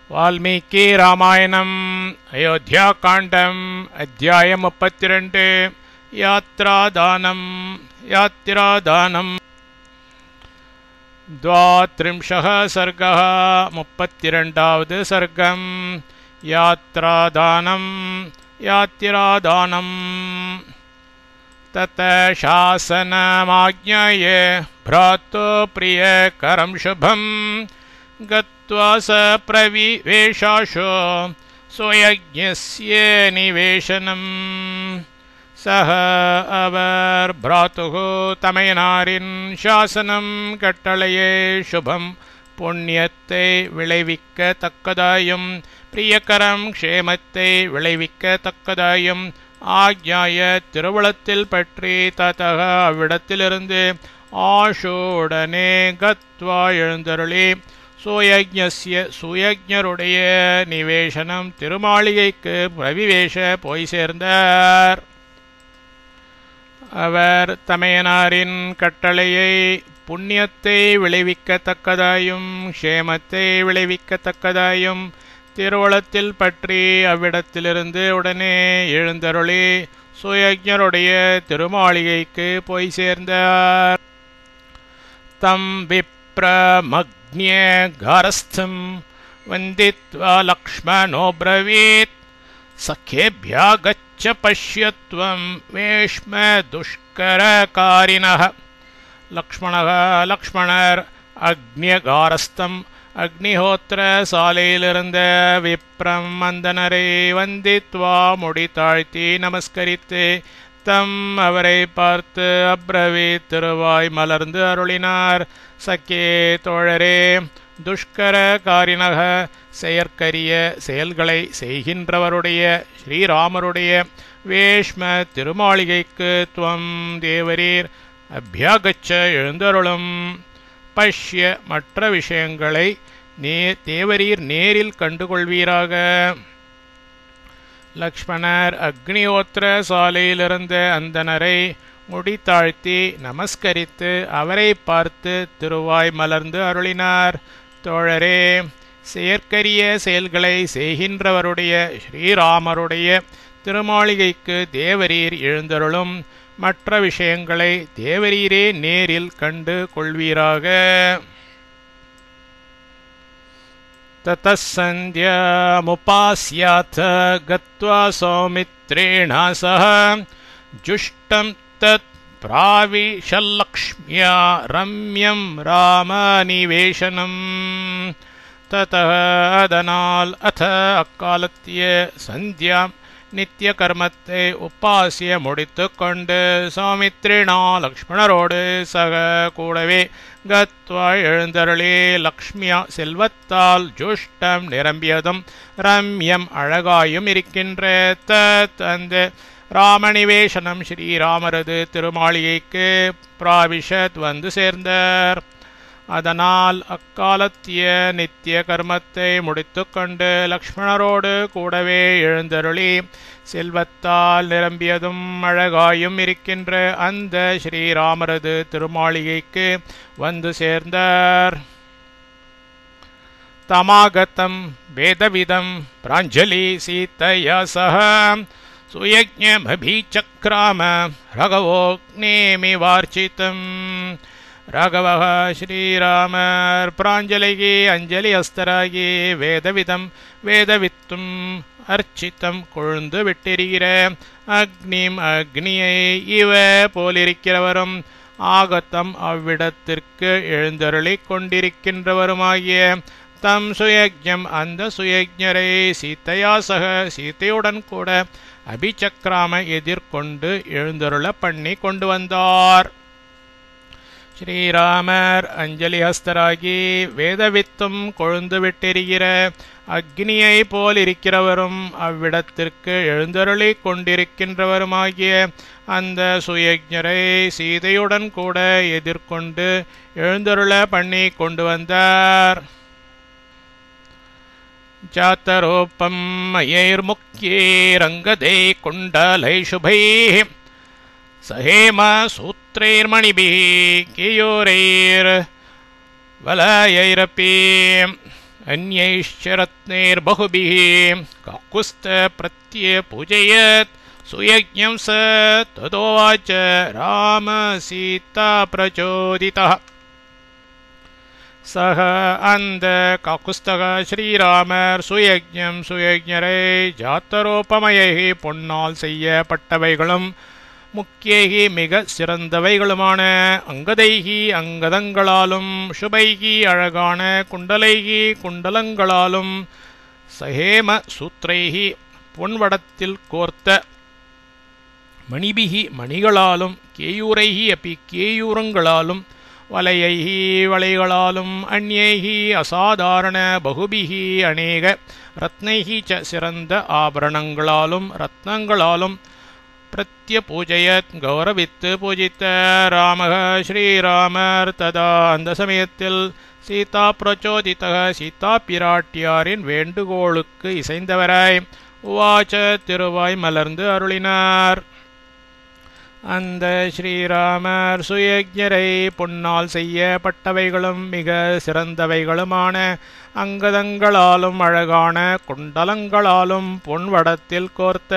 வால்மீகி ராமாயணம் அயோத்தியா காண்டம் அத்தியாயம் 32 யாத்ராதானம் யாத்திராதானம் द्वात्रिंशः सर्गः 32வது सर्गம் यात्रादानं यात्रादानं तत शासनमाज्ञाय भ्रातो प्रियकरं शुभं गत्वा स प्रविवेशाशो स्वयज्ञस्य निवेशनम् सह अवर भ्रातुः तमयनारिन शासनं कट्टளையே शुभम पुण्यத்தை விளைவிக்கத்தக்கதாயும் பிரியகரம் க்ஷேமத்தை விளைவிக்கத்தக்கதாயும் ஆக்ஞாய திருவுளத்தில் பற்றி ததக அவ்விடத்திலிருந்து ஆஷோடனே கத்வா எழுந்தருளி சுயஜ்ஞஸ்ய சுயஜ்ஞருடைய நிவேசனம் திருமாளிகைக்கு பிரவிவேஷ போய் சேர்ந்தார். அவர் தமையனாரின் கட்டளையை புண்ணியத்தை விளைவிக்கத்தக்கதாயும் க்ஷேமத்தை விளைவிக்கத்தக்கதாயும் திருவுளத்தில் பற்றி அவ்விடத்திலிருந்து உடனே எழுந்தருளி சுயஜ்ஞருடைய திருமாளிகைக்கு போய் சேர்ந்தார். தம் விப்ரமக்ஞகாரஸ்தம் வந்தித்வா லக்ஷ்மணோ பிரவீத் சख्येभ्यः गच्छ पश्यत्वं वेश्म दुष्करकारिणः. லக்ஷ்மணர் அக்னியகாரஸ்தம் அக்னிஹோத்திர சாலையிலிருந்த விப்ரம் அந்தனரை வந்தித்வா முடி தாழ்த்தி நமஸ்கரித்து தம் அவரை பார்த்து அப்ரவீத் திருவாய் மலர்ந்து அருளினார். சக்கே தோழரே, துஷ்கரகாரிணக செயற்கரிய செயல்களை செய்கின்றவருடைய ஸ்ரீராமருடைய வேஷ்ம திருமாளிகைக்கு துவம் தேவரீர் அபியாகச்ச எழுந்தருளும். பஷ்ய மற்ற விஷயங்களை தேவரீர் நேரில் கண்டுகொள்வீராக. லக்ஷ்மணர் அக்னிஹோத்திர சாலையிலிருந்த அந்தனரை முடி தாழ்த்தி நமஸ்கரித்து அவரை பார்த்து திருவாய் மலர்ந்து அருளினார். தோழரே, செயற்கரிய செயல்களை செய்கின்றவருடைய ஸ்ரீராமருடைய திருமாளிகைக்கு தேவரீர் எழுந்தருளும். மற்ற விஷயங்களை தேவரீரே நேரில் கண்டு கொள்வீராக. ததசந்தியாமுபாஸ்யாத் கத்வா சௌமித்ரேண சஹ ஜுஷ்டம் தத் பிராவிஷல்லக்ஷ்ம்யா ரம்யம் ராமநிவேசனம். ததः அதனால் அத அக்காலத்திய சந்தியாம் நித்திய கர்மத்தை உபாசிய முடித்து கொண்டு சௌமித்ரிணா லக்ஷ்மணரோடு சக கூடவே கத்வா எழுந்தருளே லக்ஷ்மியா செல்வத்தால் ஜுஷ்டம் நிரம்பியதும் ரம்யம் அழகாயும் இருக்கின்ற தத் அந்த ராமநிவேசனம் ஸ்ரீராமரது திருமாளிகைக்கு பிராவிஷத் வந்து சேர்ந்தார். அதனால் அக்காலத்திய நித்திய கர்மத்தை முடித்து கொண்டு லக்ஷ்மணரோடு கூடவே எழுந்தருளி செல்வத்தால் நிரம்பியதும் அழகாயும் இருக்கின்ற அந்த ஸ்ரீராமரது திருமாளிகைக்கு வந்து சேர்ந்தார். தமாகதம் வேதவிதம் பிராஞ்சலி சீதையா சஹ சுயஜ்ஞமபிசக்ராம ரகவோக்னேமிவார்ச்சிதம். ராகவः ஸ்ரீராமர் பிராஞ்சலிகி அஞ்சலி அஸ்தராகி வேதவிதம் வேதவித்தும் அர்ச்சித்தம் கொழுந்து விட்டிருக்கிற அக்னிம் அக்னியை இவ போலிருக்கிறவரும் ஆகத்தம் அவ்விடத்திற்கு எழுந்தருளி கொண்டிருக்கின்றவருமாகிய தம் சுயஜ்ஞம் அந்த சுயஜ்ஞரை சீதையாசக சீதையுடன் கூட அபிசக்ராம எதிர்கொண்டு எழுந்தருள பண்ணி கொண்டு வந்தார். ஸ்ரீராமர் அஞ்சலி ஹஸ்தராகி வேதவித்தும் கொழுந்து விட்டிருக்கிற அக்னியை போல் இருக்கிறவரும் அவ்விடத்திற்கு எழுந்தருளி கொண்டிருக்கின்றவருமாகிய அந்த சுயஜ்ஞரை சீதையுடன் கூட எதிர்கொண்டு எழுந்தருள பண்ணி கொண்டு வந்தார். ஜாத்தரூபம் மயைர்முக்யே ரங்கதே குண்டலை சுபை सहेम सूत्रैर्मणिभिः केयोरैर्वलयैरपि अन्यैश्च रत्नैर्बहुभिः काकुस्थप्रत्यपूजयत् सुयज्ञं स तदोवाच राम सीता प्रचोदितः। सह அந்த காக்குஸ்தக ஸ்ரீராமர் சுயஜ்ஞம் சுயஜ்ஞரை ஜாத்தரோபமயை பொன்னால் செய்யப்பட்டவைகளும் முக்கியகி மிக சிறந்தவைகளுமான அங்கதைகி அங்கதங்களாலும் சுபைகி அழகான குண்டலைகி குண்டலங்களாலும் சஹேம சூத்ரைகி பொன்வடத்தில் கோர்த்த மணிபிகி மணிகளாலும் கேயூரைகி அப்பி கேயூரங்களாலும் வலையைகி வளைகளாலும் அந்நேகி அசாதாரண பகுபிகி அநேக ரத்னைகி ச சிறந்த ஆபரணங்களாலும் ரத்னங்களாலும் பிரத்யபூஜயத் கௌரவித்து பூஜித்த ராமக ஸ்ரீராமர் ததா அந்த சமயத்தில் சீதா பிரச்சோதிதக சீதா பிராட்டியாரின் வேண்டுகோளுக்கு இசைந்தவராய் உவாச்ச திருவாய் மலர்ந்து அருளினார். அந்த ஸ்ரீராமர் சுயஜ்ஞரை பொன்னால் செய்யப்பட்டவைகளும் மிக சிறந்தவைகளுமான அங்கதங்களாலும் அழகான குண்டலங்களாலும் பொன்வடத்தில் கோர்த்த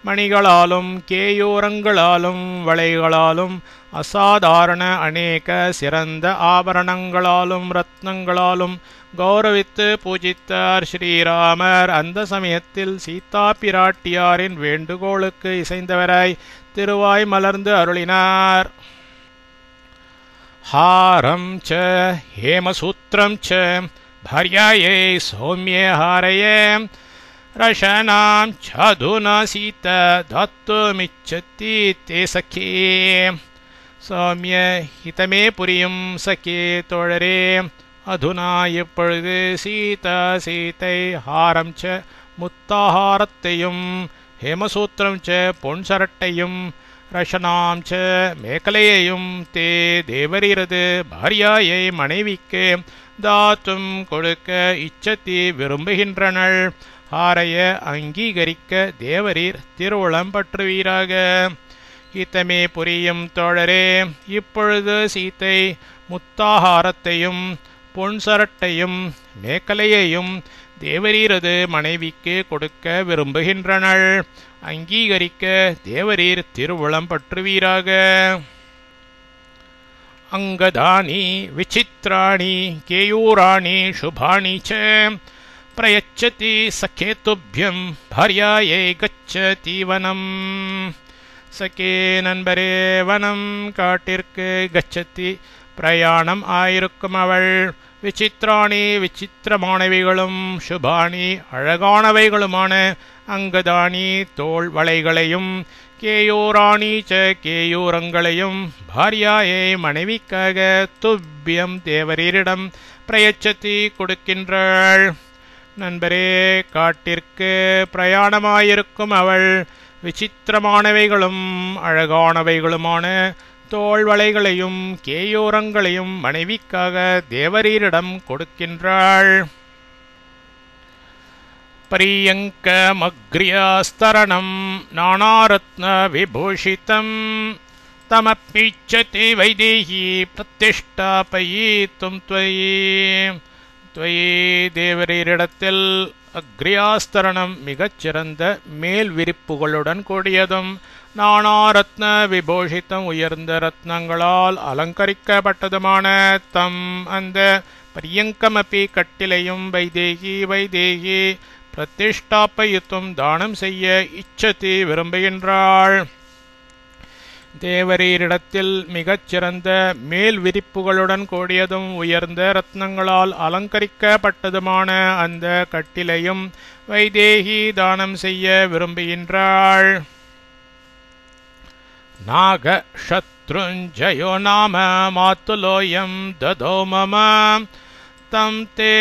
மணிகளாலும் கேயூரங்களாலும் வளைகளாலும் அசாதாரண அநேக சிறந்த ஆபரணங்களாலும் ரத்னங்களாலும் கௌரவித்து பூஜித்தார் ஸ்ரீராமர். அந்த சமயத்தில் சீதா பிராட்டியாரின் வேண்டுகோளுக்கு இசைந்தவராய் திருவாய் மலர்ந்து அருளினார். ஹாரம் ச ஹேமசூத்திரம் ச பார்யாயை சௌமியே ஹாரயே ரஷனாம் சாதுனா சீதா தாத்துமிச்சதி தே சகே. சௌமிய ஹிதமே புரியும் சகே தோழரே, அதுனா இப்பொழுது சீதா சீதை ஹாரம் ச முத்தாஹாரத்தையும் ஹேமசூத்திரம் ச பொன் சரட்டையும் ரஷனாம் ச மேகலையையும் தே தேவரீரது பாரியாயை மனைவிக்கு தாத்தும் கொடுக்க இச்சத்தி விரும்புகின்றனள். ஹாரைய அங்கீகரிக்க தேவரீர் திருவுளம் பற்றுவீராக. ஹிதமே புரியும் தோழரே, இப்பொழுது சீத்தை முத்தாகாரத்தையும் பொன் சரட்டையும் மேகலையையும் தேவரீரது மனைவிக்கு கொடுக்க விரும்புகின்றனள். அங்கீகரிக்க தேவரீர் திருவுளம் பற்றுவீராக. அங்கதானி விசித்ராணி கேயூராணி சுபாணி ச பிரயச்சதி சகேதுப்யம் பாரியாயை கச்சதி வனம். சகே நண்பரே, வனம் காட்டிற்கு கச்சதி பிரயாணம் ஆயிருக்கும் அவள். விசித்ராணி விசித்திரமானவைகளும் சுபாணி அழகானவைகளுமான அங்கதானி தோள் வளைகளையும் கேயூராணி ச கேயூரங்களையும் பாரியாயை மனைவிக்காக துப்பியம் தேவரீரிடம் பிரயச்சதி கொடுக்கின்றாள். நண்பரே, காட்டிற்கு பிரயாணமாயிருக்கும் அவள் விசித்திரமானவைகளும் அழகானவைகளுமான தோள் வளைகளையும் கேயூரங்களையும் மனைவிக்காக தேவரீரிடம் கொடுக்கின்றாள். பரியங்கமக்ரியாஸ்தரணம் நானாரத்ன விபூஷிதம் தமப்பிச்சதி வைதேகி பிரதிஷ்டாபயித்தும் த்வயி. த்வயி தேவரீரிடத்தில் அக்ரியாஸ்தரணம் மிகச்சிறந்த மேல் விரிப்புகளுடன் கூடியதும் நானாரத்ன விபூஷிதம் உயர்ந்த ரத்னங்களால் அலங்கரிக்கப்பட்டதுமான தம் அந்த பரியங்கமப்பி கட்டிலையும் வைதேகி வைதேகி பிரதிஷ்டாபயித்தும் தானம் செய்ய இச்சதி விரும்புகின்றாள். தேவரீரிடத்தில் மிகச்சிறந்த மேல் விரிப்புகளுடன் கூடியதும் உயர்ந்த ரத்னங்களால் அலங்கரிக்கப்பட்டதுமான அந்த கட்டிலையும் வைதேகி தானம் செய்ய விரும்புகின்றாள். நாக சத்ருஞ்சயோ நாம மாத்துலோயம் ததோ மம தம் தே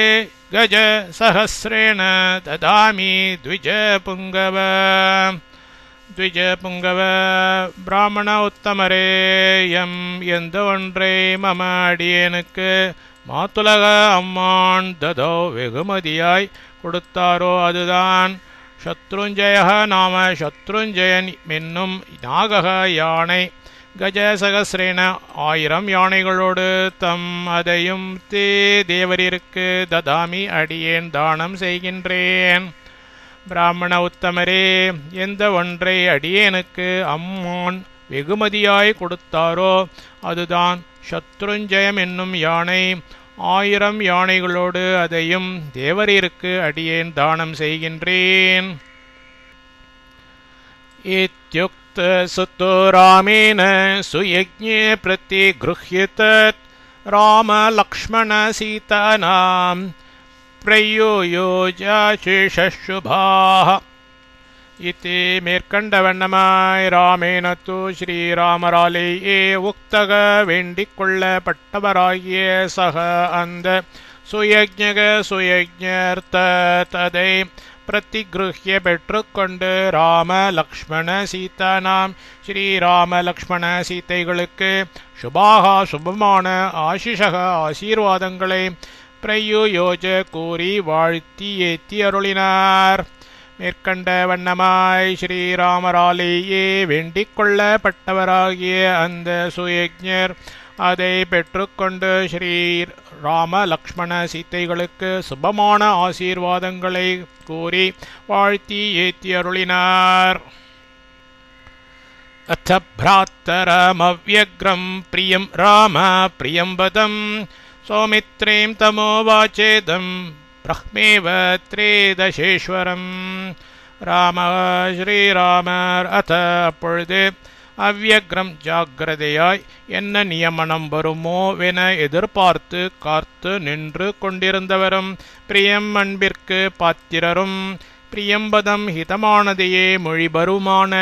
கஜ சஹஸ்ரேண ததாமி த்விஜ புங்கவ. த்விஜ புங்கவ பிராமண உத்தமரே, எம் எந்த ஒன்றை மம அடியேனுக்கு மாத்துலக அம்மான் ததோ வெகுமதியாய் கொடுத்தாரோ அதுதான். சத்ருஞ்சய நாம சத்ருஞ்சயன் என்னும் நாகக யானை கஜசகசிரேன 1000 யானைகளோடு தம் அதையும் தேவரிற்கு ததாமி அடியேன் தானம் செய்கின்றேன். பிராமண உத்தமரே, எந்த ஒன்றை அடியேனுக்கு அம்மான் வெகுமதியாய் கொடுத்தாரோ அதுதான் சத்ருஞ்சயம் என்னும் யானை. 1000 யானைகளோடு அதையும் தேவரிற்கு அடியேன் தானம் செய்கின்றேன். இத்யுக்த சுத்தோ ராமேன சுயஜ்ஞே பிரதிக்ருஹ்யத ராம லக்ஷ்மண சீதானாம் பிரயோயோஜாசேஷுபாः. இதி மேற்கண்டவண்ணமாய் ராமேன து ஸ்ரீராமராலேயே உக்தக வேண்டிக் கொள்ளப்பட்டவராகிய சக அந்த சுயஜ்ஞர் ததை பிரதிக்ருஹ்ய பெற்றுக்கொண்டு ராம லக்ஷ்மண சீதானாம் ஸ்ரீராம லக்ஷ்மண சீதைகளுக்கு சுபாகா சுபமான ஆசிஷக ஆசீர்வாதங்களை பிரயுயோஜ கூறி வாழ்த்தி ஏத்தி அருளினார். மேற்கண்ட வண்ணமாய் ஸ்ரீராமராலேயே வேண்டிக் கொள்ளப்பட்டவராகிய அந்த சுயஜ்ஞர் அதை பெற்றுக்கொண்டு ஸ்ரீ ராம லக்ஷ்மண சீதைகளுக்கு சுபமான ஆசீர்வாதங்களை கூறி வாழ்த்தி ஏத்தி அருளினார். அத்த பிராத்தரமவ்யக்ரம் பிரியம் ராம பிரியம்பதம் சௌமித்ரேம் தமோவாச்சேதம் பிரஹ்மேவ த்ரேதசேஸ்வரம். ஸ்ரீராமர் அப்பொழுது அவ்யக்ரம் ஜாக்கிரதையாய் என்ன நியமனம் வருமோவென எதிர்பார்த்து காத்து நின்று கொண்டிருந்தவரும் பிரியம் அன்பிற்கு பாத்திரரும் பிரியம்பதம் ஹிதமானதையே மொழிபருமான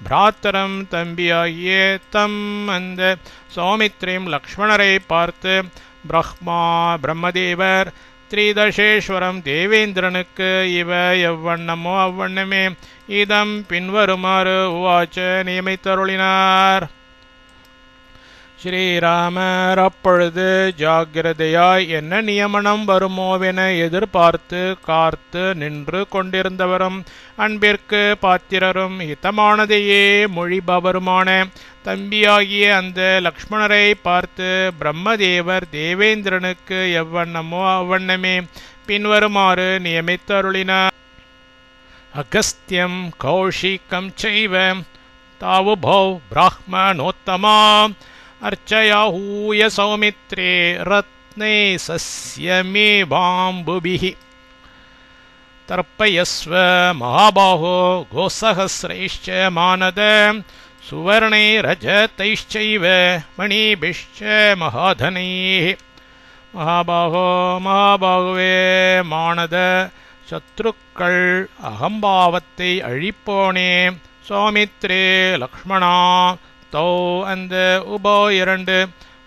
பிராத்தரம் தம்பியாகிய தம் அந்த சௌமித்ரேம் லக்ஷ்மணரை பார்த்து பிரம்மதேவர் த்ரிதசேஸ்வரம் தேவேந்திரனுக்கு இவ எவ்வண்ணமோ அவ்வண்ணமே இதம் பின்வருமாறு உவாச்ச நியமித்தருளினார். ஸ்ரீராமர் அப்பொழுது ஜாக்கிரதையாய் என்ன நியமனம் வருமோவென எதிர்பார்த்து காத்து நின்று கொண்டிருந்தவரும் அன்பிற்கு பாத்திரரும் ஹிதமானதையே மொழிபவருமான தம்பியாகிய அந்த லக்ஷ்மணரை பார்த்து பிரம்மதேவர் தேவேந்திரனுக்கு எவ்வண்ணமோ அவ்வண்ணமே பின்வருமாறு நியமித்தருளினார். அகஸ்தியம் கௌஷிகம் சைவ தாவுபௌ பிராஹ்மணோத்தமா அர்ச்சயாஹூய சௌமித்ரே ரத்னே சஸ்யமேவாம்புபிஹி தர்ப்பயஸ்வ மகாபாஹோ கோசஹஸ்ரைஷ்ச மானத சுவர்ணை ரஜதைஷ்சைவ மணிபிஷ்ச மகாதனைः. மகாபாகுவே மானத சத்ருக்கள் அகம்பாவத்தை அழிப்போனே சௌமித்ரே லக்ஷ்மணா தௌ அந்த உபோ 2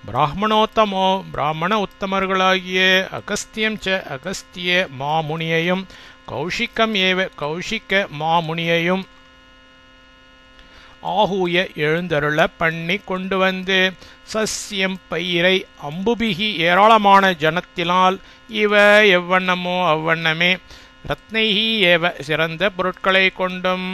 பிராமணோத்தமோ பிராமண உத்தமர்களாகிய அகஸ்தியம் ச அகஸ்திய மாமுனியையும் கௌஷிகம் ஏவ கௌஷிக மாமுனியையும் ஆஹூய எழுந்தருள பண்ணி கொண்டு வந்து சஸ்யம் பயிரை அம்புபிகி ஏராளமான ஜனத்தினால் இவ எவ்வண்ணமோ அவ்வண்ணமே ரத்னைஹி ஏவ சிறந்த பொருட்களை கொண்டும்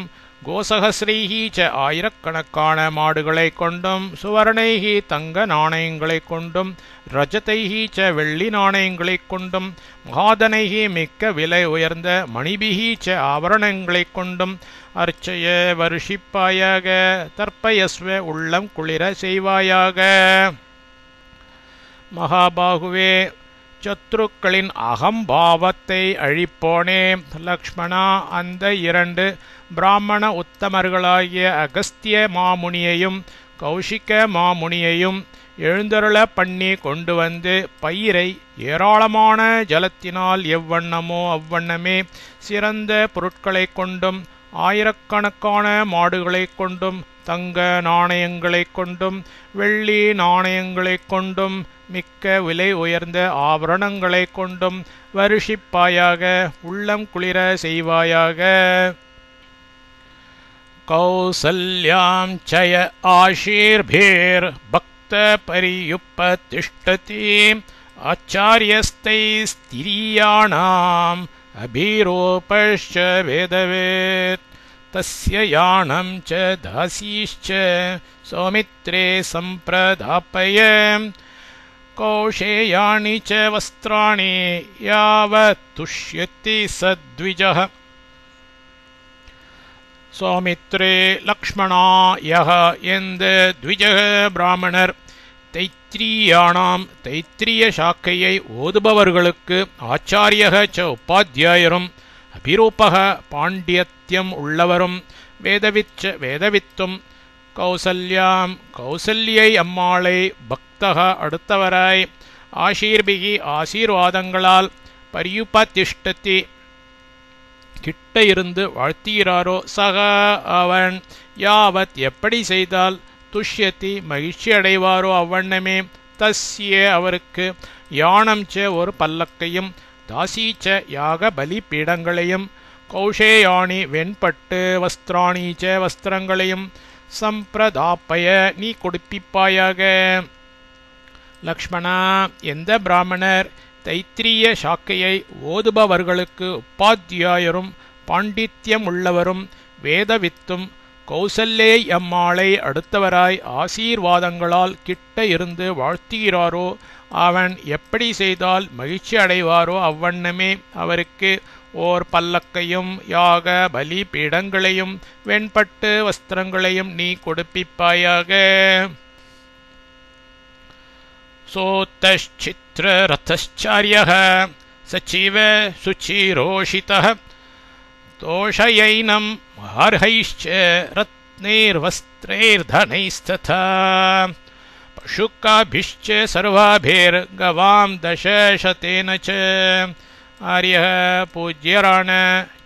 கோசகஸ்ரீஹி ச ஆயிரக்கணக்கான மாடுகளை கொண்டும் சுவர்ணைஹி தங்க நாணயங்களை கொண்டும் ரஜதைஹி ச வெள்ளி நாணயங்களை கொண்டும் மகாதனைஹி மிக்க விலை உயர்ந்த மணிபிஹி ச ஆபரணங்களை கொண்டும் அர்ச்சய வருஷிப்பாயாக தர்ப்பயஸ்வ உள்ளம் குளிர செய்வாயாக. மகாபாகுவே சத்ருக்களின் அகம்பாவத்தை அழிப்போனே லக்ஷ்மணா அந்த 2 பிராமண உத்தமர்களாகிய அகஸ்திய மாமுனியையும் கௌஷிக மாமுனியையும் எழுந்தருள பண்ணி கொண்டு வந்து பயிரை ஏராளமான ஜலத்தினால் எவ்வண்ணமோ அவ்வண்ணமே சிறந்த பொருட்களை கொண்டும் ஆயிரக்கணக்கான மாடுகளை கொண்டும் தங்க நாணயங்களை கொண்டும் வெள்ளி நாணயங்களை கொண்டும் மிக்க விலை உயர்ந்த ஆபரணங்களை கொண்டும் வருஷிப்பாயாக உள்ளம் குளிர செய்வாயாக. கௌசல்யாம் சய ஆஷீர்பேர் பக்த பரியுப்பதிஷ்டதி ஆச்சாரியஸ்தை ஸ்திரியாணாம் அபிரோபஷ்ச வேதவேத் तस्य यानं च दासीश्च सौमित्रे सम्प्रदापय कौशेयानि च वस्त्राणि यावत् तुष्यति सद्विजः सौमित्रे लक्ष्मणा यः எந்த द्विजः பிராமணர் தைத்திரியானாம் தைத்திரிய சாக்கையை ஓதுபவர்களுக்கு ஆச்சாரியக ச உபாத்தியாயரும் அபிரூபக பாண்டியத்தியம் உள்ளவரும் வேதவிச்ச வேதவித்தும் கௌசல்யாம் கௌசல்யை அம்மாளை பக்தக அடுத்தவராய் ஆசீர்பிகி ஆசீர்வாதங்களால் பரியுபதிஷ்டதி கிட்ட இருந்து வாழ்த்துகிறாரோ சக அவன் யாவத் எப்படி செய்தால் துஷ்யத்தி மகிழ்ச்சி அடைவாரோ அவ்வண்ணமே தஸ்ய அவருக்கு யானம் ச ஒரு பல்லக்கையும் தாசீச்ச யாக பலி பீடங்களையும் கௌஷேயாணி வெண்பட்டு வஸ்திராணி ச வஸ்திரங்களையும் சம்பிரதாப்பய நீ கொடுப்பிப்பாயாக லக்ஷ்மணா எந்த பிராமணர் தைத்திரிய சாக்கையை ஓதுபவர்களுக்கு உபாத்தியாயரும் பாண்டித்யம் உள்ளவரும் வேதவித்தும் கௌசல்யை அம்மாளை அடுத்தவராய் ஆசீர்வாதங்களால் கிட்ட இருந்து வாழ்த்துகிறாரோ அவன் எப்படி செய்தால் மகிழ்ச்சி அடைவாரோ அவ்வண்ணமே அவருக்கு ஓர் பல்லக்கையும் யாக பலி பீடங்களையும் வெண்பட்டு வஸ்திரங்களையும் நீ கொடுப்பிப்பாயாக सोतश्चित्ररथश्चार्यः सचिव शुचिरोषितः तोषयैनं महार्हैश्च रत्नैर्वस्त्रैर्धनैस्तथा पशुकाभिश्च सर्वाभिर्गवां दशशतेन च आर्यः पूज्यराण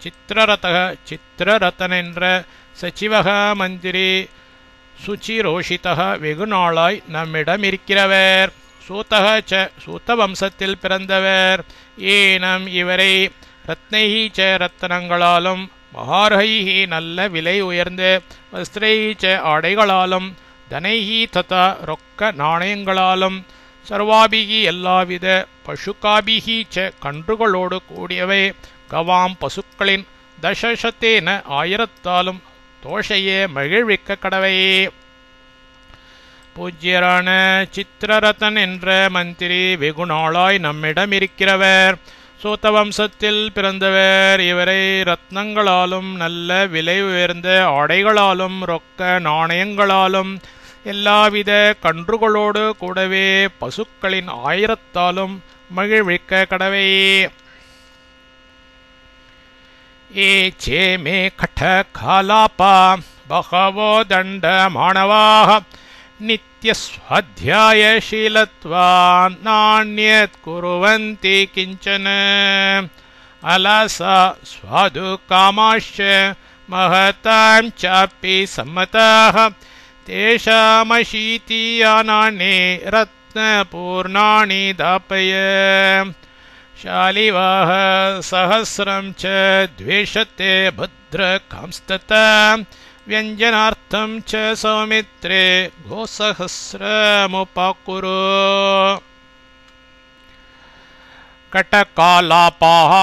चित्ररथः चित्ररथनेन्द्र सचिवः मन्दिरे சுச்சிரோஷிதः வெகுநாளாய் நம்மிடம் இருக்கிறவர் சூதக ச சூத வம்சத்தில் பிறந்தவர் ஏனம் இவரை ரத்னைஹி ச ரத்தனங்களாலும் மகார்ஹைஹி நல்ல விலை உயர்ந்த வஸ்திரைஹி ச ஆடைகளாலும் தனைஹி ததா ரொக்க நாணயங்களாலும் சர்வாபிகி எல்லாவித பசுகாபிகி ச கன்றுகளோடு கூடியவை கவாம் பசுக்களின் தசசத்தேன 1000 தோஷையே மகிழ்விக்க கடவையே பூஜ்யரான சித்திரரதன் என்ற மந்திரி வெகுநாளாய் நம்மிடம் இருக்கிறவர் சூதவம்சத்தில் பிறந்தவர் இவரை ரத்னங்களாலும் நல்ல விலை உயர்ந்த ஆடைகளாலும் ரொக்க நாணயங்களாலும் எல்லாவித கன்றுகளோடு கூடவே பசுக்களின் 1000 மகிழ்விக்க கடவையே ये चे मे खटखालापा बहवो दण्डमाणवाः नित्यस्वाध्यायशीलत्वान् नान्यत् कुर्वन्ति किञ्चन अलसा स्वादुकामाश्च महतां चापि सम्मताः तेषामशीतियानानि रत्नपूर्णानि दापय शालिवाह सहस्रं च द्वेषते भद्रकांस्तता व्यञ्जनार्थं च सौमित्रे गोसहस्रमुपकुरु कटकालापाः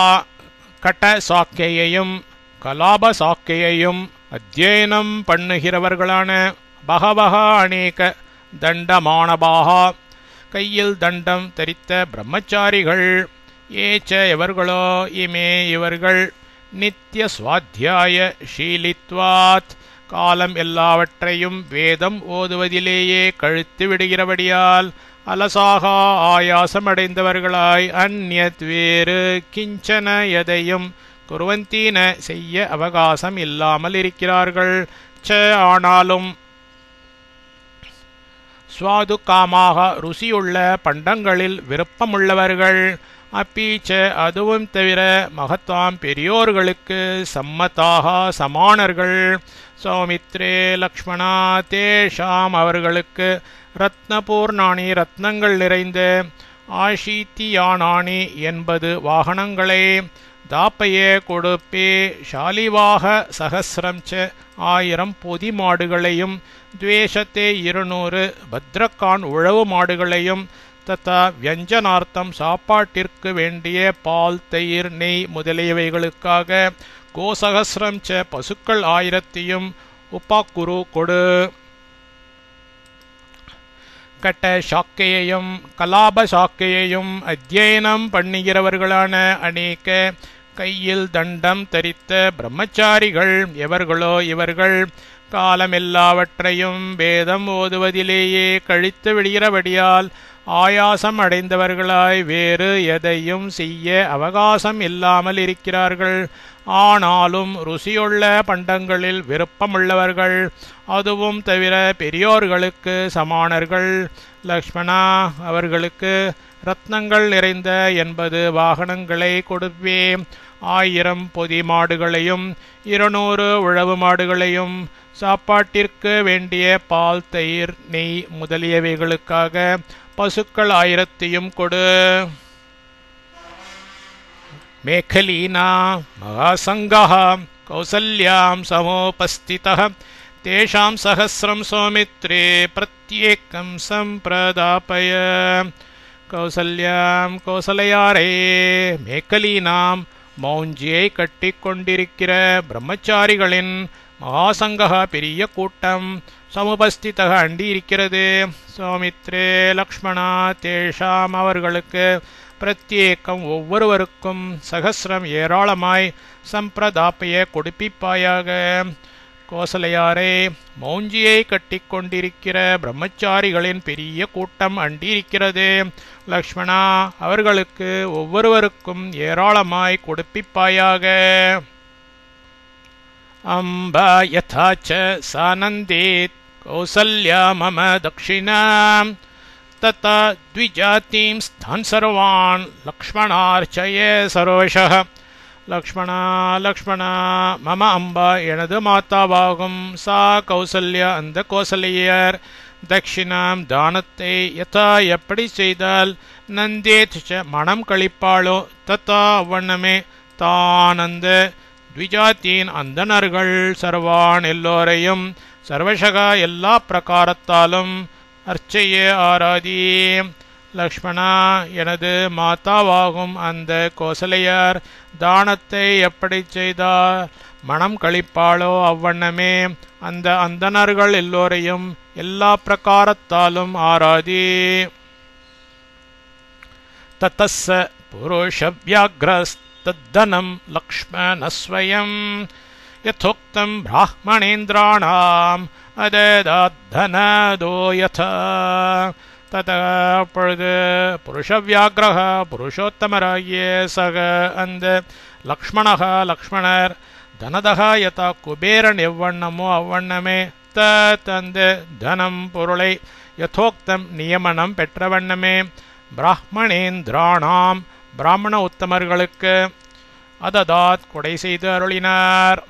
कटसाக்கையையும் கலாபசாக்கையையும் அத்தியனம் பண்ணுகிறவர்களான பகவஹ அநேக தண்டமானபாக கையில் தண்டம் தரித்த பிரம்மச்சாரிகள் ஏச்ச எவர்களோ இமே இவர்கள் நித்திய சுவாத்தியாய ஷீலித்வாத் காலம் எல்லாவற்றையும் வேதம் ஓதுவதிலேயே கழித்து விடுகிறபடியால் அலசாக ஆயாசமடைந்தவர்களாய் அந்நியத் வேறு கிஞ்சன எதையும் குர்வந்தீன செய்ய அவகாசம் இல்லாமல் இருக்கிறார்கள் ச ஆனாலும் சுவாது காமாக ருசியுள்ள பண்டங்களில் விருப்பமுள்ளவர்கள் அப்பீச்ச அதுவும் தவிர மகத்தாம் பெரியோர்களுக்கு சம்மதாக சமானர்கள் சௌமித்ரே லக்ஷ்மணா தேஷாம் அவர்களுக்கு ரத்னபூர்ணாணி ரத்னங்கள் நிறைந்த ஆஷீத்தியானானி 80 வாகனங்களே தாப்பையே கொடுப்பே ஷாலிவாக சகசிரம் ச 1000 பொதி மாடுகளையும் துவேஷத்தே 200 பத்ரக்கான் உழவு மாடுகளையும் தத்தா வியஞ்சனார்த்தம் சாப்பாட்டிற்கு வேண்டிய பால் தயிர் நெய் முதலியவைகளுக்காக கோசகசிரம் ச பசுக்கள் 1000 உபாக்குரு கொடு. கட்ட சாக்கையையும் கலாப சாக்கையையும் அத்தியனம் பண்ணுகிறவர்களான அநேக கையில் தண்டம் தரித்த பிரம்மச்சாரிகள் எவர்களோ இவர்கள் காலமெல்லாவற்றையும் வேதம் ஓதுவதிலேயே கழித்து விடுகிறபடியால் ஆயாசம் அடைந்தவர்களாய் வேறு எதையும் செய்ய அவகாசம் இல்லாமல் இருக்கிறார்கள். ஆனாலும் ருசியுள்ள பண்டங்களில் விருப்பமுள்ளவர்கள், அதுவும் தவிர பெரியோர்களுக்கு சமானர்கள். லக்ஷ்மணா, அவர்களுக்கு ரத்னங்கள் நிறைந்த 80 வாகனங்களை கொடுப்பே. 1000 பொதி மாடுகளையும் 200 உழவு மாடுகளையும் சாப்பாட்டிற்கு வேண்டிய பால், தயிர், நெய் முதலியவைகளுக்காக பசுக்கள் 1000 கொடு. மேகலீனா மகாசங்கः கௌசல்யாம் சமோபஸ்திதः தேஷாம் சஹஸ்ரம் சௌமித்ரே பிரத்யேகம் சம்பிரதாபய. கௌசல்யாம் கோசலையாரே, மேகலீனாம் மௌஞ்சியை கட்டி கொண்டிருக்கிற பிரம்மச்சாரிகளின் மகாசங்கः பெரிய கூட்டம் சமுபஸ்திதக அண்டி இருக்கிறது. சௌமித்ரே லக்ஷ்மணா தேஷாம் அவர்களுக்கு பிரத்யேகம் ஒவ்வொருவருக்கும் சகசிரம் ஏராளமாய் சம்பிரதாப்பைய கொடுப்பிப்பாயாக. கோசலையாரே, மௌஞ்சியை கட்டி கொண்டிருக்கிற பிரம்மச்சாரிகளின் பெரிய கூட்டம் அண்டியிருக்கிறது. லக்ஷ்மணா, அவர்களுக்கு ஒவ்வொருவருக்கும் ஏராளமாய் கொடுப்பிப்பாயாக. அம்பா யதாச்ச சானந்தேத் கௌசல்யா மம தக்ஷிணாம் ததா த்விஜாதீம் ஸ்தான் சர்வான் லக்ஷ்மணார்ச்சய சரோஷः. லக்ஷ்மணா, லக்ஷ்மணா, மம அம்பா எனது மாதாவாகும். சா கௌசல்யா, அந்த கோசலையர் தக்ஷிணாம் தானத்தை யதா எப்படி செய்தால் நந்தேத் மனம் கழிப்பாளோ ததா அவ்வண்ணமே தான் அந்த த்விஜாத்தீன் அந்தணர்கள் சர்வான் எல்லோரையும் சர்வசகா எல்லா பிரகாரத்தாலும் அர்ச்சைய ஆராதி. லக்ஷ்மணா, எனது மாதாவாகும் அந்த கோசலையார் தானத்தை எப்படி செய்தால் மனம் கழிப்பாளோ அவ்வண்ணமே அந்த அந்தணர்கள் எல்லோரையும் எல்லா பிரகாரத்தாலும் ஆராதி. தத்தஸ்ஸ புருஷவ்யாக்ரஸ்தத்தனம் லக்ஷ்மணஸ்வயம் யதோக்தம் பிராமணேந்திராணாம் அதததனதோ யதா. அப்பொழுது புருஷவியாகிரக புருஷோத்தமராகிய சக அந்த லக்ஷ்மணர் தனதகா யதா குபேரன் எவ்வண்ணமோ அவ்வண்ணமே தந்த தனம் பொருளை யதோக்தம் நியமனம் பெற்றவண்ணமே பிராமணேந்திராணாம் பிராமண உத்தமர்களுக்கு அததாத் கொடை செய்து அருளினார்.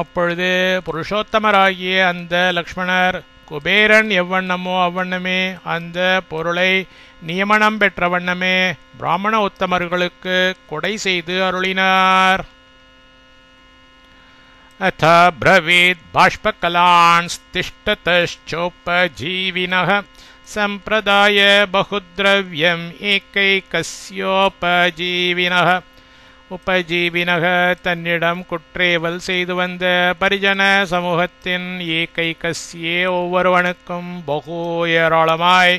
அப்பொழுது புருஷோத்தமராகிய அந்த லக்ஷ்மணர் குபேரன் எவ்வண்ணமோ அவ்வண்ணமே அந்த பொருளை நியமனம் பெற்ற வண்ணமே பிராமண உத்தமர்களுக்கு கொடை செய்து அருளினார். அத பிரவீத் பாஷ்பகலான் திஷ்டதச்சோபஜீவினः சம்பிரதாய பகுத்ரவ்யம் ஏகைகஸ்யோபஜீவினः. உபஜீவினக தன்னிடம் குற்றேவல் செய்து வந்த பரிஜன சமூகத்தின் ஏகைகஸ்யே ஒவ்வொருவனுக்கும் பகு ஏராளமாய்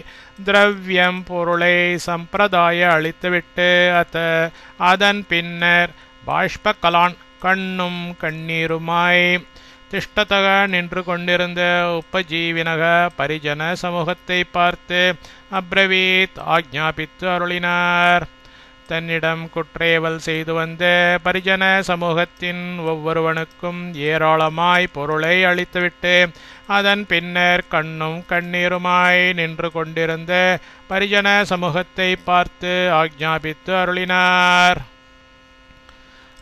திரவியம் பொருளை சம்பிரதாய அளித்துவிட்டு அதன் பின்னர் பாஷ்பகலான் கண்ணும் கண்ணீருமாய் திஷ்டதக நின்று கொண்டிருந்த உபஜீவினக பரிஜன சமூகத்தை பார்த்து அப்ரவீத் ஆக்ஞாபித்து அருளினார். தன்னிடம் குற்றேவல் செய்து வந்த பரிஜன சமூகத்தின் ஒவ்வொருவனுக்கும் ஏராளமாய் பொருளை அளித்துவிட்டு அதன் பின்னர் கண்ணும் கண்ணீருமாய் நின்று கொண்டிருந்த பரிஜன சமூகத்தை பார்த்து ஆக்ஞாபித்து அருளினார்.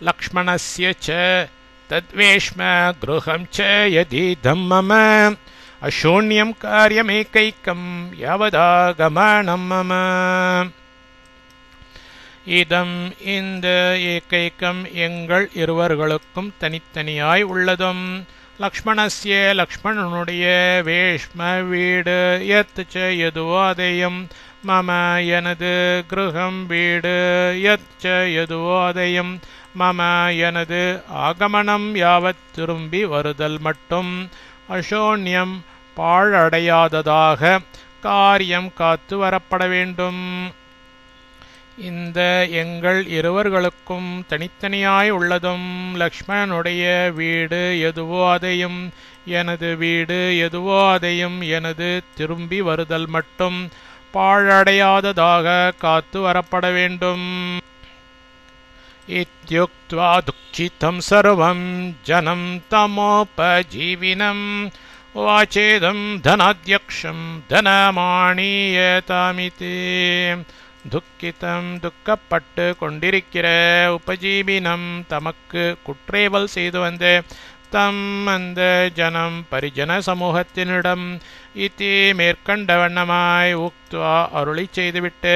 லக்ஷ்மணஸ்ய ச தத்வேஷ்ம கிருஹம் ச யதீதம் மம அசூன்யம் காரியமேகைக்கம் யாவதாகமனம் மம. இதம் இந்த ஏகைக்கம் எங்கள் இருவர்களுக்கும் தனித்தனியாய் உள்ளதும் லக்ஷ்மணஸ்ய லக்ஷ்மணனுடைய வேஷ்ம வீடு யத் ச எதுவோ அதையும் மம எனது கிருஹம் வீடு யத் ச எதுவோ அதையும் மம எனது ஆகமனம் யாவத் திரும்பி வருதல் மட்டும் அசோன்யம் பாழடையாததாக காரியம் காத்து வரப்பட வேண்டும். இந்த எங்கள் இருவர்களுக்கும் தனித்தனியாய் உள்ளதும் லக்ஷ்மணனுடைய வீடு எதுவோ அதையும் எனது வீடு எதுவோ அதையும் எனது திரும்பி வருதல் மட்டும் பாழடையாததாக காத்து வரப்பட வேண்டும். இத்யுக்த்வா துக்கிதம் சர்வம் ஜனம் தமோபஜீவினம் வாச்சேதம் தனாத்யக்ஷம் தனமாணியதாமிதி. துக்கிதம் துக்கப்பட்டு கொண்டிருக்கிற உபஜீவினம் தமக்கு குற்றேவல் செய்து வந்த தம் அந்த ஜனம் பரிஜன சமூகத்தினிடம் இத்தி மேற்கண்ட வண்ணமாய் உக்த்வா அருளி செய்துவிட்டு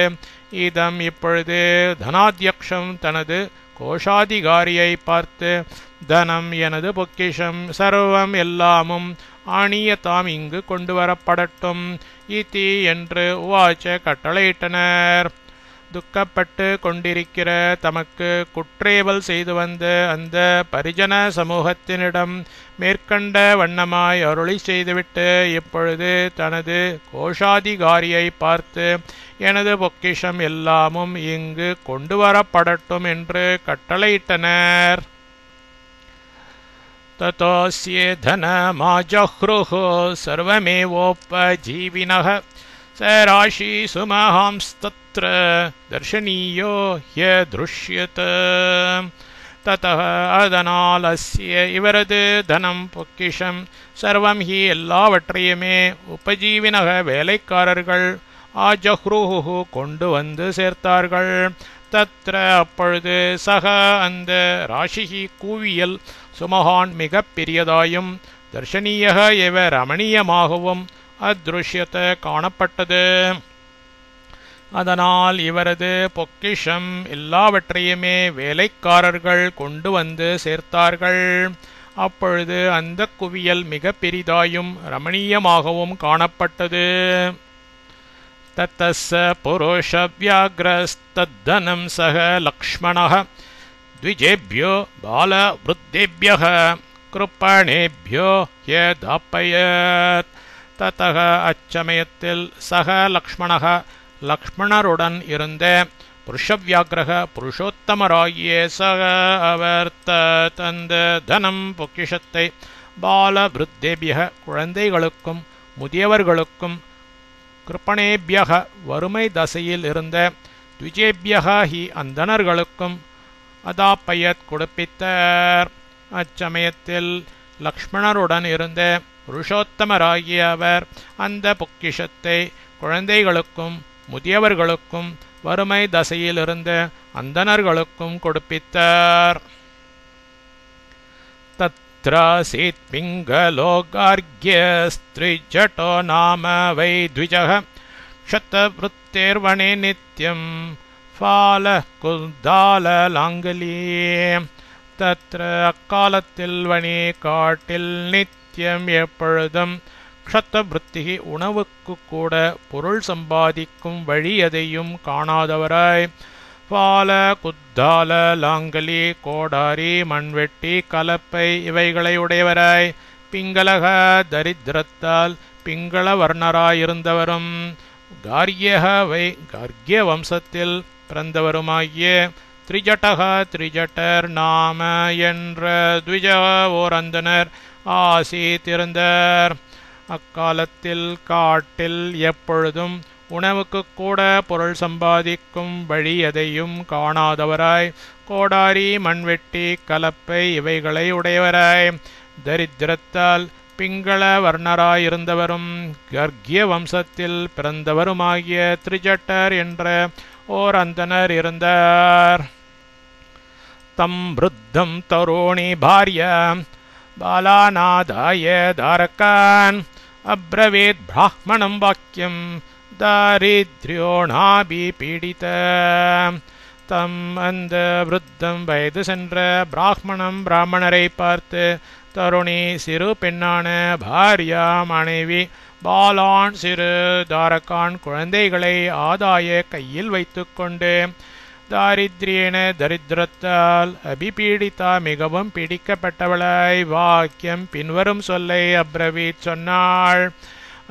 இதம் இப்பொழுது தனாத்யக்ஷம் தனது கோஷாதிகாரியை பார்த்து தனம் எனது பொக்கிஷம் சர்வம் எல்லாமும் ஆணியதாம் இங்கு கொண்டு வரப்படட்டும் இதி என்று உவாச்ச கட்டளையிட்டனர். துக்கப்பட்டு கொண்டிருக்கிற தமக்கு குற்றேவல் செய்து வந்த அந்த பரிஜன சமூகத்தினிடம் மேற்கண்ட வண்ணமாய் அருளி செய்துவிட்டு இப்பொழுது தனது கோஷாதிகாரியை பார்த்து எனது பொக்கிஷம் எல்லாமும் இங்கு கொண்டு வரப்படட்டும் என்று கட்டளையிட்டனர். ததோஸ்ய தனமாஜஹ்ருஹ சர்வமேவோபஜீவினஹ स राशिषु महांस्तत्र दर्शनीयो ह्यदृश्यत. ततः அதனாலஸ்ய இவரது தனம் பொக்கிஷம் சர்வம் ஹி எல்லாவற்றையுமே உபஜீவினக வேலைக்காரர்கள் ஆஜஹ்ருஹு கொண்டு வந்து சேர்த்தார்கள். தத்ர அப்பொழுது சக அந்த ராஷிஹி கூவியல் சுமகான் மிக பெரியதாயும் தர்ஷனீயக இவ ரமணீயமாகவும் அத்ருஷ்யத காணப்பட்டது. அதனால் இவரது பொக்கிஷம் எல்லாவற்றையுமே வேலைக்காரர்கள் கொண்டு வந்து சேர்த்தார்கள். அப்பொழுது அந்த குவியல் மிக பெரிதாயும் ரமணீயமாகவும் காணப்பட்டது. தத்தஸ்ஸ புருஷ வியாக்ரஸ்தத்தனம் சக லக்ஷ்மணः த்விஜேப்யோ பாலவ்ருத்தேப்யः கிருப்பணேப்யோ யதாப்பயத். ததக அச்சமயத்தில் சக லக்ஷ்மணக லக்ஷ்மணருடன் இருந்த புருஷவியாகிரக புருஷோத்தமராகிய சக அவர் தந்த தனம் பொக்கிஷத்தை பாலவிருத்தேபியக குழந்தைகளுக்கும் முதியவர்களுக்கும் கிருப்பணேபியக வறுமை தசையில் இருந்த த்விஜேபியக ஹி அந்தணர்களுக்கும் அதாப்பயத் கொடுப்பித்தார். அச்சமயத்தில் லக்ஷ்மணருடன் இருந்த புருஷோத்தமராகிய அவர் அந்த பொக்கிஷத்தை குழந்தைகளுக்கும் முதியவர்களுக்கும் வறுமை தசையில் இருந்த அந்தணர்களுக்கும் கொடுப்பித்தார். தத்ராசீத் பிங்களோ கார்க்யஸ்த்ரிஜட்டோ நாம வை த்விஜः க்ஷதவ்ருத்தேர்வணே நித்யம் ஃபால குல்தாலலாங்கலி. தத்ர அக்காலத்தில் வனி காட்டில் நித்தியம் எப்பொழுதும் க்ஷதவ்ருத்தி உணவுக்கு கூட பொருள் சம்பாதிக்கும் வழி எதையும் காணாதவராய் பால குத்தால லாங்கலி கோடாரி மண்வெட்டி கலப்பை இவைகளை உடையவராய் பிங்களக தரித்திரத்தால் பிங்கள வர்ணராயிருந்தவரும் கார்யவை கார்கிய வம்சத்தில் பிறந்தவருமாகிய திரிஜட்டக திரிஜட்டர் நாம என்ற த்விஜ ஓர் அந்தனர் ஆசீத்திருந்தார். அக்காலத்தில் காட்டில் எப்பொழுதும் உணவுக்கு கூட பொருள் சம்பாதிக்கும் வழி எதையும் காணாதவராய் கோடாரி மண்வெட்டி கலப்பை இவைகளை உடையவராய் தரித்திரத்தால் பிங்கள வர்ணராயிருந்தவரும் கர்கிய வம்சத்தில் பிறந்தவருமாகிய திரிஜட்டர் என்ற ஓர் அந்தனர் இருந்தார். தம் விருத்தம் தருணி பாரிய பாலாநாதாய தாரகான் அப்ரவீத் பிராமணம் வாக்கியம் தாரித்ரியோணாபி பீடித. தம் அந்த விருத்தம் வயது சென்ற பிராமணரை பார்த்து தருணி சிறு பெண்ணான பாரியா மனைவி, பாலான் சிறு தாரகான் குழந்தைகளை ஆதாய கையில் வைத்துக்கொண்டு, தாரித்ரியேன தரித்திரத்தால் அபிபீடிதா மிகவும் பீடிக்கப்பட்டவளாய் வாக்கியம் பின்வரும் சொல்லை அப்ரவீத் சொன்னாள்.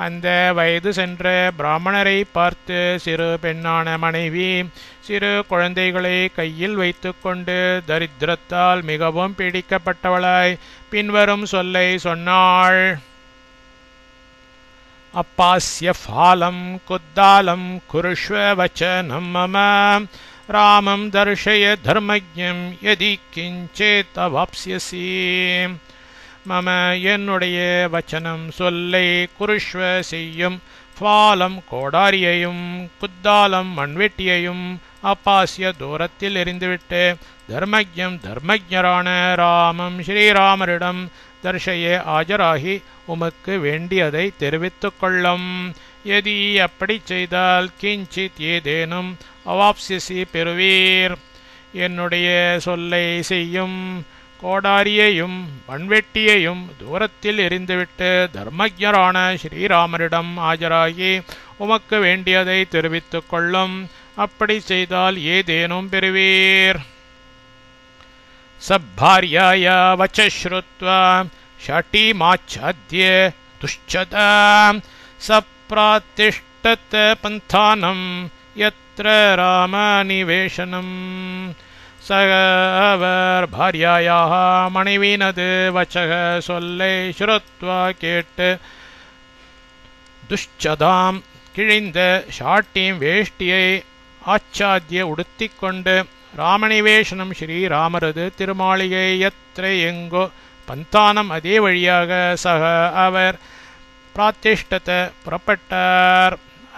அந்த வயது சென்ற பிராமணரை பார்த்து, சிறு பெண்ணான மனைவி சிறு குழந்தைகளை கையில் வைத்துக்கொண்டு தரித்திரத்தால் மிகவும் பீடிக்கப்பட்டவளாய் பின்வரும் சொல்லை சொன்னாள். அப்பாஸ்ய ஃபாலம் குத்தாலம் குருஷ்வ வச்சனம் மம, ராமம் தர்ஷய தர்மஜ்ஞம் யதி கிஞ்சேத் அவாப்ஸ்யசி. மம என்னுடைய வச்சனம் சொல்லை, குருஷ்வ செய்யும், ஃபாலம் கோடாரியையும், குத்தாலம் மண்வெட்டியையும், அப்பாசிய தூரத்தில் எறிந்துவிட்டு, தர்மஜ்ஞம் தர்மஜரான ராமம் ஸ்ரீராமரிடம் தர்ஷய ஆஜராகி உமக்கு வேண்டியதை தெரிவித்துக் கொள்ளும். எதி அப்படி செய்தால் கிஞ்சித் ஏதேனும் அவாப்சிசி பெறுவீர். என்னுடைய சொல்லை செய்யும், கோடாரியையும் மண்வெட்டியையும் தூரத்தில் எறிந்துவிட்டு தர்மஜரான ஸ்ரீராமரிடம் ஆஜராகி உமக்கு வேண்டியதை தெரிவித்துக் கொள்ளும். அப்படி செய்தால் ஏதேனும் பெறுவீர். சப்பார்யாயா வச்ச்ருத்வா ஷாட்டிமாச்சாத்ய துஷ்சதா சப்ராதிஷ்டத் பந்தானம் யத்ர ராமநிவேஷனம். அவர் பாரியாயாக மனைவினது வச்சக சொல்லை ஸ்ருத்வா கேட்டு, துஷ்சதாம் கிழிந்த ஷாட்டியும் வேஷ்டியை ஆச்சாத்திய உடுத்திக்கொண்டு, ராமநிவேஷனம் ஸ்ரீராமரது திருமாளிகை எத்திர எங்கோ பந்தானம் அதே வழியாக சக அவர் பிராத்திஷ்டத்தை புறப்பட்டார்.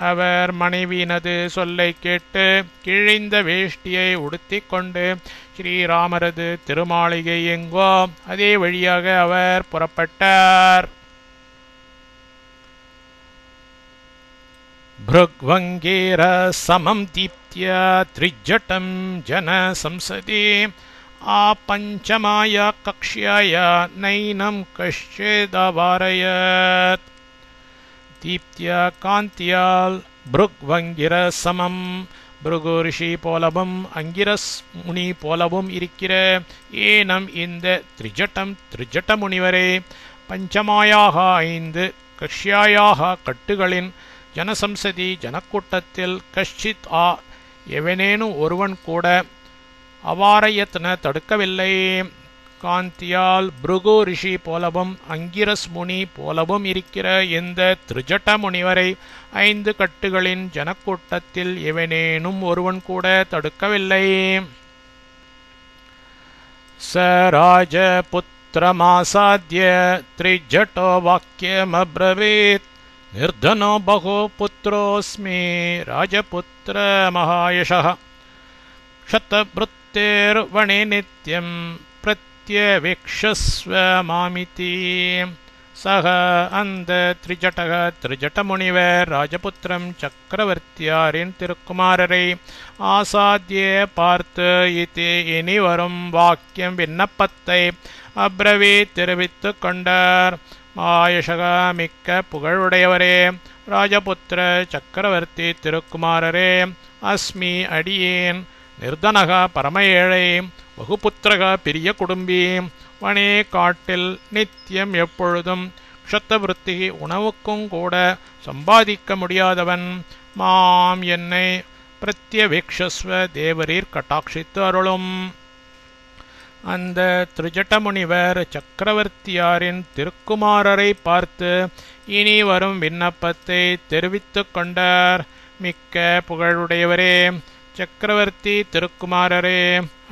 அவர் மனைவியினது சொல்லை கேட்டு கிழிந்த வேஷ்டியை உடுத்திக்கொண்டு ஸ்ரீராமரது திருமாளிகை எங்கோ அதே வழியாக அவர் புறப்பட்டார். भृग्वङ्गेर समं दीप्त्य त्रिजटं जन संसदि आपञ्चमाय कक्ष्याय नैनं कश्चिदवारयत्. दीप्त्य कान्त्याल भृग्वङ्गिर समं பிருகு ரிஷி போலவும் அங்கிரஸ் முனி போலவும் இருக்கிற ஏனம் இந்த திரிஜட்ட முனிவரே, பஞ்சமாயாக 5 கஷ்யாயாக கட்டுகளின் ஜனசம்சதி ஜனக்கூட்டத்தில் கஷ்சித் எவனேனும் ஒருவன் கூட அவாரயத்ன தடுக்கவில்லை. காந்தியால் பிருகு ரிஷி போலவும் அங்கிரஸ் முனி போலவும் இருக்கிற இந்த திரிஜட்ட முனிவரை 5 கட்டுகளின் ஜனக்கூட்டத்தில் எவனேனும் ஒருவன் கூட தடுக்கவில்லை. ச ராஜபுத்திரமாசாத்ய திரிஜட்டோ வாக்கியமப்ரவீத். நிர்தனோ பகோ புத்ரோஸ்மி ராஜபுத்திர மகாயஷः. க்ஷதவ்ருத்தேர்வணே நித்யம் பிரத்யவேக்ஷஸ்வ மாமிதி. சக அந்த திரிஜட்ட முனிவர் ராஜபுத்திரம் சக்கரவர்த்தியாரின் திருக்குமாரரை ஆசாத்திய பார்த்து இது இனி வரும் வாக்கியம் விண்ணப்பத்தை அப்ரவீத் தெரிவித்துக் கொண்டார். மாயஷக மிக்க புகழுடையவரே, ராஜபுத்திர சக்கரவர்த்தி திருக்குமாரரே, அஸ்மி அடியேன், நிர்தனக பரம ஏழை, வகுபுத்திரக பெரிய குடும்பி, வனே காட்டில் நித்தியம் எப்பொழுதும் க்ஷத்தவிருத்தி உணவுக்கும் கூட சம்பாதிக்க முடியாதவன், மாம் என்னை பிரத்யவேக்ஷஸ்வ தேவரீர் கட்டாட்சித்து அருளும். அந்த திரிஜட்ட முனிவர் சக்கரவர்த்தியாரின் திருக்குமாரரை பார்த்து இனி வரும் விண்ணப்பத்தை தெரிவித்துக் கொண்டார். மிக்க புகழுடையவரே, சக்கரவர்த்தி திருக்குமாரரே,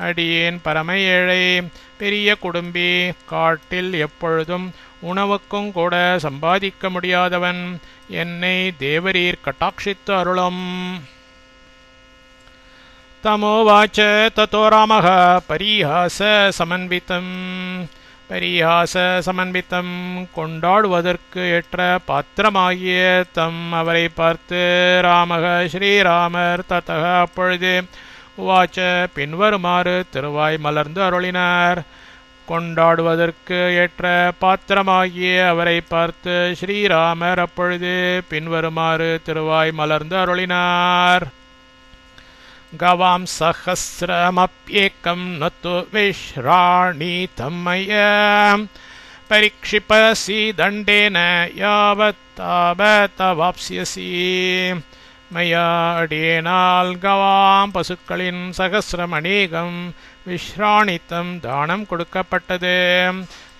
அடியேன் பரம ஏழை, பெரிய குடும்பி, காட்டில் எப்பொழுதும் உணவுக்கும் கூட சம்பாதிக்க முடியாதவன், என்னை தேவரீர் கட்டாட்சித்து அருளும். தமோவாச்ச ததோ ராமः பரிஹாச சமன்விதம் கொண்டாடுவதற்கு ஏற்ற பாத்திரமாகிய தம் அவரை பார்த்து ராமக ஸ்ரீராமர் ததக அப்பொழுது உவாச்ச பின்வருமாறு திருவாய் மலர்ந்து அருளினார். கொண்டாடுவதற்கு ஏற்ற பாத்திரமாகிய அவரை பார்த்து ஸ்ரீராமர் அப்பொழுது பின்வருமாறு திருவாய் மலர்ந்து அருளினார். கவாம் சஹஸ்ரமப்யேகம் நது விஷ்ராணி தம்மய பரீக்ஷிபசி தண்டேன யாவத் தாவத் வாப்ஸ்யசி. மயா அடியேனால் கவாம் பசுக்களின் சகசிரம் அநேகம் விஷ்ராணித்தம் தானம் கொடுக்கப்பட்டது.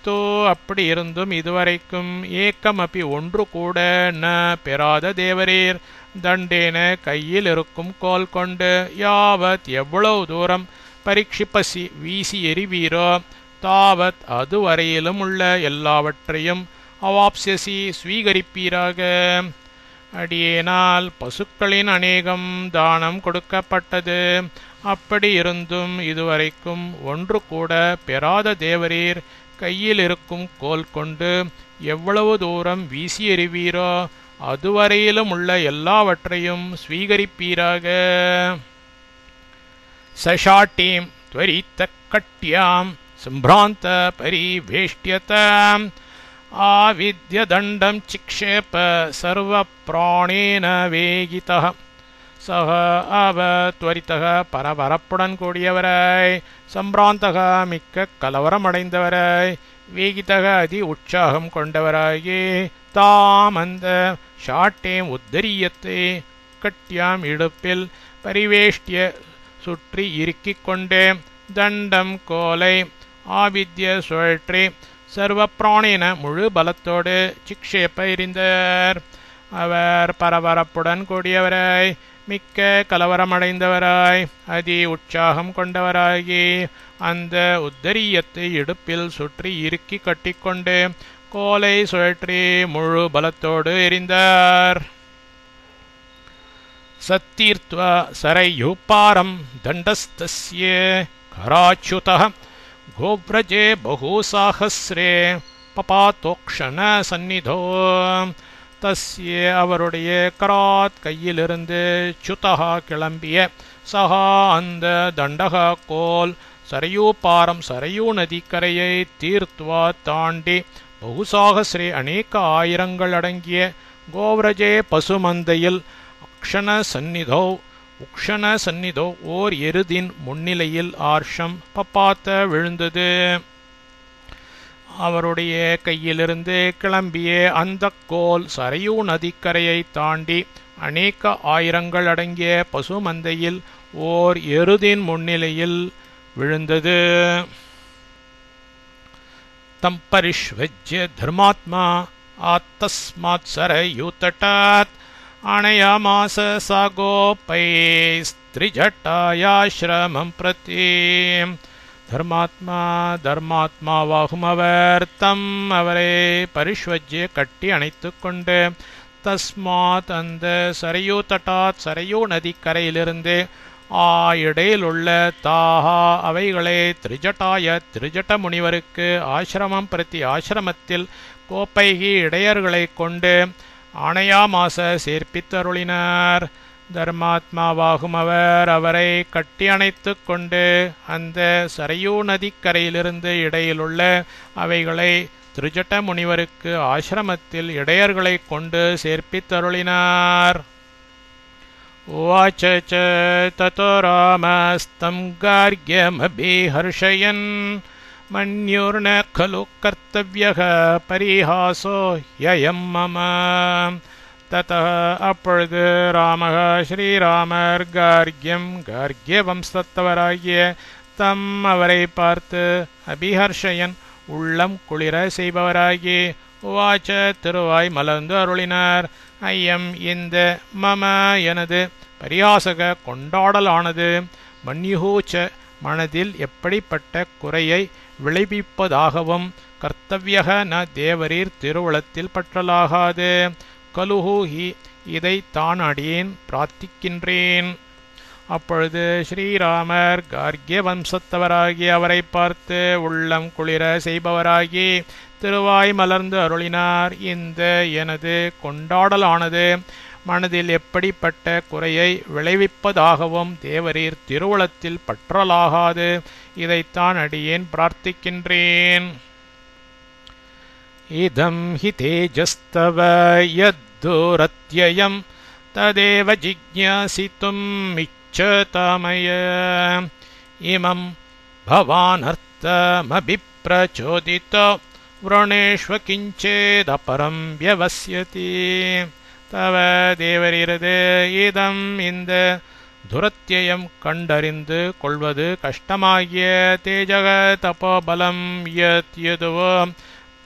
தோ அப்படி இருந்தும் இதுவரைக்கும் ஏக்கமப்பி ஒன்று கூட ந பெறாத தேவரீர் தண்டேன கையில் இருக்கும் கோல் கொண்டு யாவத் எவ்வளவு தூரம் பரீட்சிப்பசி வீசி எறிவீரோ தாவத் அதுவரையிலும் உள்ள எல்லாவற்றையும் அவாப்ஸ்யசி ஸ்வீகரிப்பீராக. அடியேனால் பசுக்களின் அநேகம் தானம் கொடுக்கப்பட்டது. அப்படி இருந்தும் இதுவரைக்கும் ஒன்று கூட பெறாத தேவரீர் கையில் இருக்கும் கோல் கொண்டு எவ்வளவு தூரம் வீசி எறிவீரோ அதுவரையிலும் உள்ள எல்லாவற்றையும் ஸ்வீகரிப்பீராக. சஷாட்டீம் த்வரித்த கட்யாம் சம்பிராந்த பரிவேஷ்ட்யதாம் ஆவித்யதண்டம் சிக்ஷேப சர்வ பிராணேன வேகிதः. சக அவத்வரித்தக பரபரப்புடன் கூடியவராய், சம்பிராந்தக மிக்க கலவரமடைந்தவராய், வேகிதக அதி உற்சாகம் கொண்டவராகி தாம் அந்த ஷாட்டேம் உத்தரியத்தை கட்யாம் இடுப்பில் பரிவேஷ்டிய சுற்றி இறுக்கிக் கொண்டே தண்டம் கோலை ஆவித்ய சுழற்றி சர்வ பிராணேன முழு பலத்தோடு சிக்ஷேப எறிந்தார். அவர் பரபரப்புடன் கூடியவராய், மிக்க கலவரமடைந்தவராய், அதி உற்சாகம் கொண்டவராகி அந்த உத்தரியத்தை இடுப்பில் சுற்றி இறுக்கி கட்டிக்கொண்டு கோலை சுழற்றி முழு பலத்தோடு எறிந்தார். சத்தீர்த்வா சரையுபாரம் தண்டஸ்தஸ்ய கராச்சுதः கோவ்ரஜே பகூசாஹஸ்ரே பபாதோக்ஷண சந்நிதோ. தஸ்ய அவருடைய கராத் கையிலிருந்து சுதஹா கிளம்பிய சஹா அந்த தண்டகா கோல் சரையூபாரம் சரையூ நதிக்கரையை தீர்த்வா தாண்டி பகுசாகஸ்ரே அநேக ஆயிரங்கள் அடங்கிய கோவ்ரஜே பசுமந்தையில் உக்ஷண சந்நிதோ ஓர் எருதின் முன்னிலையில் ஆர்ஷம் பப்பாத்த விழுந்தது. அவருடைய கையிலிருந்து கிளம்பிய அந்த கோல் சரையூ நதிக்கரையை தாண்டி அநேக ஆயிரங்கள் அடங்கிய பசுமந்தையில் ஓர் எருதின் முன்னிலையில் விழுந்தது. தம் பரிஷ்வஜ்ய தர்மாத்மா ஆத்தஸ்மாத் சரையூதட்டாத் ஆனயாமாச சாகோபைஸ்திரிஜட்டாயாஸ்ரமம் பிரதி. தர்மாத்மாவாகும் அவர் தம் அவரை பரிஷ்வஜ்ய கட்டி அணைத்து கொண்டு தஸ்மாத் அந்த சரையூ தட்டாத் சரையூ நதிக்கரையிலிருந்து இடையில் உள்ள தாஹா அவைகளை திரிஜட்ட முனிவருக்கு ஆசிரமம் பிரதி ஆசிரமத்தில் கோப்பைகி இடையர்களை கொண்டு ஆணையாமாச சேர்ப்பித்தருளினார். தர்மாத்மாவாகும் அவர் அவரை கட்டி அணைத்து கொண்டு அந்த சரையூ நதிக்கரையிலிருந்து இடையிலுள்ள அவைகளை திரிஜட்ட முனிவருக்கு ஆசிரமத்தில் இடையர்களை கொண்டு சேர்ப்பித்தருளினார். உவாச்ச ததோ ராமஸ்தம் கார்க்யமபிஹர்ஷயன் மன்யுர்ன खलु கர்த்தவ்யः பரிஹாசோ யயம் மம. ததः அப்பொழுது ராமः ஸ்ரீராமர் கார்க்ய வம்சத்தவராகிய தம் அவரை பார்த்து அபிஹர்ஷயன் உள்ளம் குளிர செய்பவராகி உவாச்ச திருவாய் மலர்ந்து அருளினார். ஐயம் இந்த மம எனது பரியாசக கொண்டாடலானது மன்யுஹூச்ச மனதில் எப்படிப்பட்ட குறையை விளைவிப்பதாகவும் கர்த்தவ்யக ந தேவரீர் திருவுளத்தில் பற்றலாகாது. கலுஹூஹி இதை தான் அடியேன் பிரார்த்திக்கின்றேன். அப்பொழுது ஸ்ரீராமர் கார்க்ய வம்சத்தவராகி அவரை பார்த்து உள்ளம் குளிர செய்பவராகி திருவாய் மலர்ந்து அருளினார். இந்த எனது கொண்டாடலானது மனதில் எப்படிப்பட்ட குறையை விளைவிப்பதாகவும் தேவரீர் திருவுளத்தில் பற்றலாகாது. இதைத்தான் அடியேன் பிரார்த்திக்கின்றேன். இதம் ஹி தேஜஸ்தவ யத்துரத்யயம் ததேவ ஜிக்ஞாசித்தும் இச்சதாமய இமம் பவானர்த்தமபிப்ரச்சோதிதோ व्रणेष्व किञ्चेदपरं व्यवस्यति. தவ தேவரீரது இதம் இந்த துரத்தியம் கண்டறிந்து கொள்வது கஷ்டமாகிய தேஜக தபோபலம் யதுவோ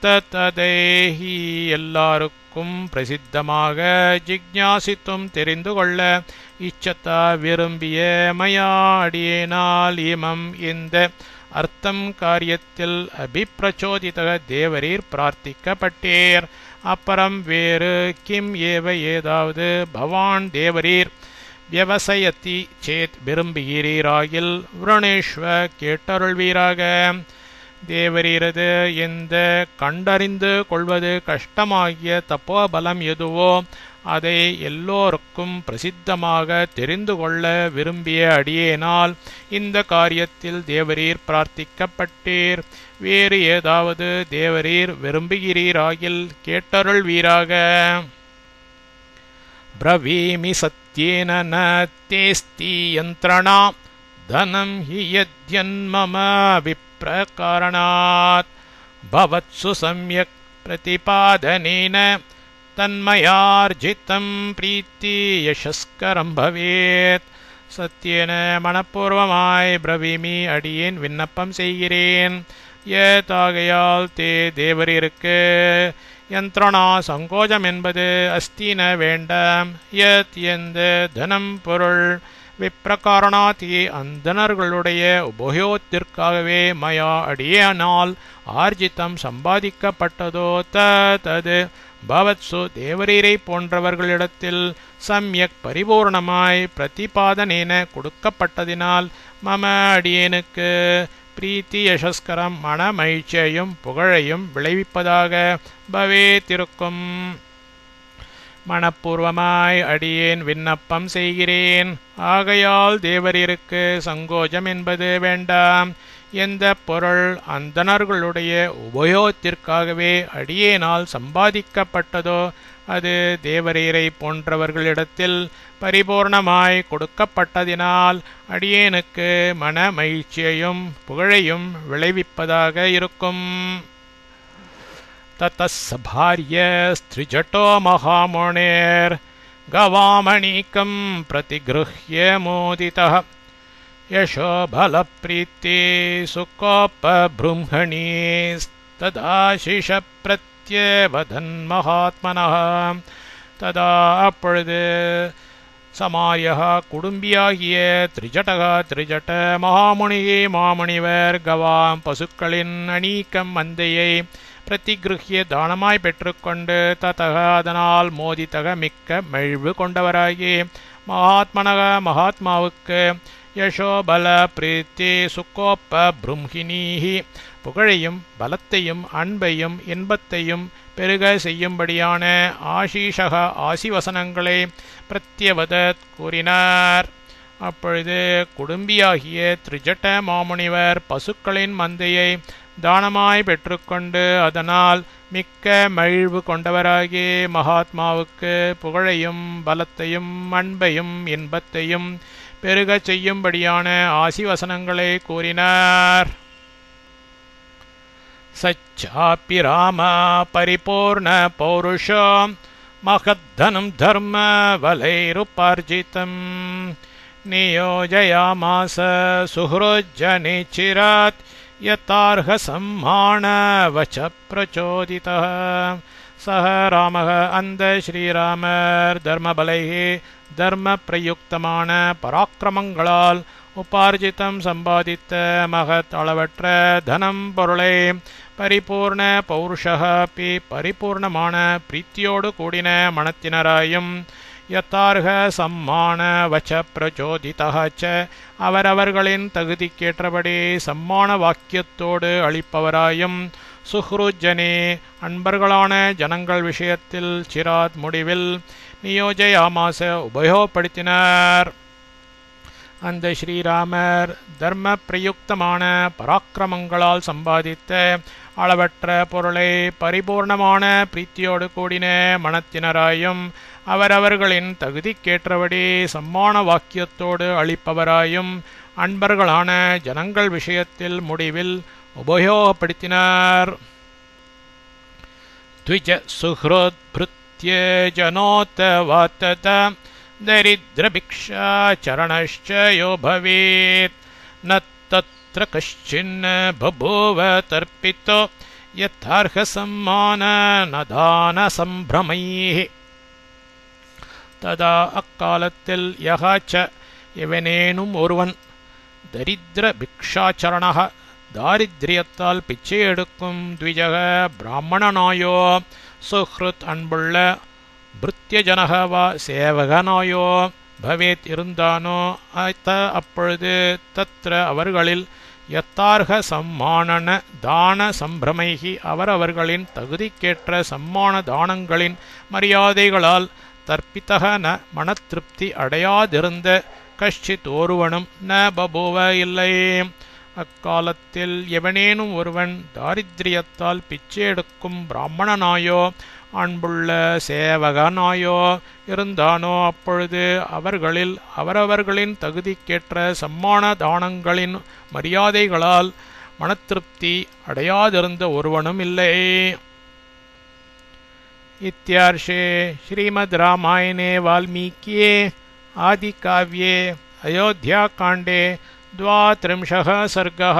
ததேஹி எல்லாருக்கும் பிரசித்தமாக ஜிக்ஞாசித்தும் தெரிந்து கொள்ள இச்சத்தா விரும்பிய மயா அடியேனால் இமம் இந்த அர்த்தம் காரியத்தில் அபிப்ரச்சோதித தேவரீர் பிரார்த்திக்கப்பட்டீர். அப்புறம் வேறு கிம் ஏவ ஏதாவது பவான் தேவரீர் வியவசயத்தி சேத் விரும்புகிறீராகில் விரணேஷ்வ கேட்டருள்வீராக. தேவரீரது இந்த கண்டறிந்து கொள்வது கஷ்டமாகிய தப்போபலம் எதுவோ அதை எல்லோருக்கும் பிரசித்தமாக தெரிந்து கொள்ள விரும்பிய அடியேனால் இந்த காரியத்தில் தேவரீர் பிரார்த்திக்கப்பட்டீர். வேறு ஏதாவது தேவரீர் விரும்புகிறீராகில் கேட்டருள்வீராக. பிரவீமி சத்யேன ந தேஸ்தி யந்த்ரணா தனம் ஹி யத்யன்மம விப்ரகாரணாத் பவத்சு சம்யக் பிரதிபாதனேன தன்மயார்ஜிதம் பிரீத்தி யசஸ்கரம் பவேத். சத்தியன மனப்பூர்வமாய் பிரவீமி அடியேன் விண்ணப்பம் செய்கிறேன். ஏதாகையால் தே தேவரீருக்கு யந்திரணா சங்கோஜம் என்பது அஸ்தின வேண்டாம். யத் எந்த தனம் பொருள் விப்ரகாரணாதி அந்தணர்களுடைய உபயோகத்திற்காகவே மயா அடியேனால் ஆர்ஜித்தம் சம்பாதிக்கப்பட்டதோ தது பவத்சு தேவரீரை போன்றவர்களிடத்தில் சம்யக் பரிபூர்ணமாய் பிரதிபாதனேன கொடுக்கப்பட்டதினால் மம அடியேனுக்கு பிரீத்தி யசஸ்கரம் மன மகிழ்ச்சியையும் புகழையும் விளைவிப்பதாக பவேத்திருக்கும். மனப்பூர்வமாய் அடியேன் விண்ணப்பம் செய்கிறேன். ஆகையால் தேவரீருக்கு சங்கோஜம் என்பது வேண்டாம். எந்த பொருள் அந்தணர்களுடைய உபயோகத்திற்காகவே அடியேனால் சம்பாதிக்கப்பட்டதோ அது தேவரீரை போன்றவர்களிடத்தில் பரிபூர்ணமாய் கொடுக்கப்பட்டதினால் அடியேனுக்கு மன மகிழ்ச்சியையும் புகழையும் விளைவிப்பதாக இருக்கும். தத்தஸ்பாரிய ஸ்திரிஜட்டோ மகாமுனேர் கவாமணீகம் பிரதிகிருஹ்ய மோதிதः யசோ பலப்ரீத்தி சுகோபப்ரும்ஹணீஸ்ததாசிஷ பிரத்யவதன் மகாத்மனः. ததா அப்பொழுது சமாரியः குடும்பியாகிய திரிஜட மகாமுனியே மாமுனிவர் கவாம் பசுக்களின் அணீக்கம் மந்தையை பிரதிகிருஹ்ய தானமாய் பெற்றுக்கொண்டு ததக அதனால் மோதிதக மிக்க மகிழ்வு கொண்டவராகி மகாத்மனக மகாத்மாவுக்கு யசோபல பிரீத்தி சுக்கோப்ப பிரம்ஹினீஹி புகழையும் பலத்தையும் அன்பையும் இன்பத்தையும் பெருக செய்யும்படியான ஆசீஷக ஆசிவசனங்களை பிரத்யவதத் கூறினார். அப்பொழுது குடும்பியாகிய திரிஜட மாமுனிவர் பசுக்களின் மந்தையை தானமாய் பெற்றுக்கொண்டு அதனால் மிக்க மகிழ்வு கொண்டவராகி மகாத்மாவுக்கு புகழையும் பலத்தையும் அன்பையும் இன்பத்தையும் பெருக செய்யும்படியான ஆசிவசனங்களை கூறினார். சச்சாபி ராம பரிபூர்ண பௌருஷோ மகத்தனம் தர்ம வலைருபார்ஜிதம் நியோஜயாமாச சுஹ்ருஜ்ஜனே சிராத் யதார்ஹ சம்மான வச பிரச்சோதிதः. சஹ ராமः அந்த ஸ்ரீராமர் தர்மபலைஹி தர்ம பிரயுக்தமான பராக்கிரமங்களால் உபார்ஜிதம் சம்பாதித்த மகத் அளவற்ற தனம் பொருளை பரிபூர்ண பௌருஷः பரிபூர்ணமான பிரீத்தியோடு கூடின மனத்தினராயும் யதார்ஹ சம்மான வச பிரச்சோதிதः அவரவர்களின் தகுதிக்கேற்றபடி சம்மான வாக்கியத்தோடு அளிப்பவராயும் சுஹ்ருஜனே அன்பர்களான ஜனங்கள் விஷயத்தில் சிராத் முடிவில் நியோஜயாமாச உபயோகப்படுத்தினர். அந்த ஸ்ரீராமர் தர்ம பிரயுக்தமான பராக்கிரமங்களால் சம்பாதித்த அளவற்ற பொருளை பரிபூர்ணமான பிரீத்தியோடு கூடின மனத்தினராயும் அவரவர்களின் தகுதிக்கேற்றபடி சம்மான வாக்கியத்தோடு அளிப்பவராயும் அன்பர்களான ஜனங்கள் விஷயத்தில் முடிவில் உபயோகப்படுத்தினார். த்விஜ சுஹ்ருத் பிருத்ய ஜனோத வாத்தத தரித்ரபிக்ஷாச்சரணश्च யோ பவேத் ந தத்ர கஷ்சின் பபூவ தர்ப்பிதோ யதார்ஹ சம்மான நதான சம்பிரமைஹி. ததா அக்காலத்தில் யகாச்ச எவனேனும் ஒருவன் தரித்திர பிக்ஷாச்சரணக தாரித்ரியத்தால் பிச்சை எடுக்கும் த்விஜக பிராமணனாயோ சுஹ்ருத் அன்புள்ள பிருத்யஜனகவா சேவகனாயோ பவேத் இருந்தானோ அப்பொழுது தத்ர அவர்களில் யத்தார்ஹ சம்மானன தான சம்பிரமைகி அவரவர்களின் தகுதிக்கேற்ற சம்மான தானங்களின் மரியாதைகளால் தர்ப்பித்தக ந மனத்திருப்தி அடையாதிருந்த கஷ்டித் ஒருவனும் ந பபுவ இல்லை. அக்காலத்தில் எவனேனும் ஒருவன் தாரித்ரியத்தால் பிச்சை எடுக்கும் பிராமணனாயோ அன்புள்ள சேவகனாயோ இருந்தானோ அப்பொழுது அவர்களில் அவரவர்களின் தகுதிக்கேற்ற சம்மான தானங்களின் மரியாதைகளால் மனத்திருப்தி அடையாதிருந்த ஒருவனும் இல்லை. இத்யார்ஷே ஸ்ரீமத் ராமாயணே வால்மீகியே ஆதிகாவ்யே அயோத்தியாகாண்டே 32 सर्गः।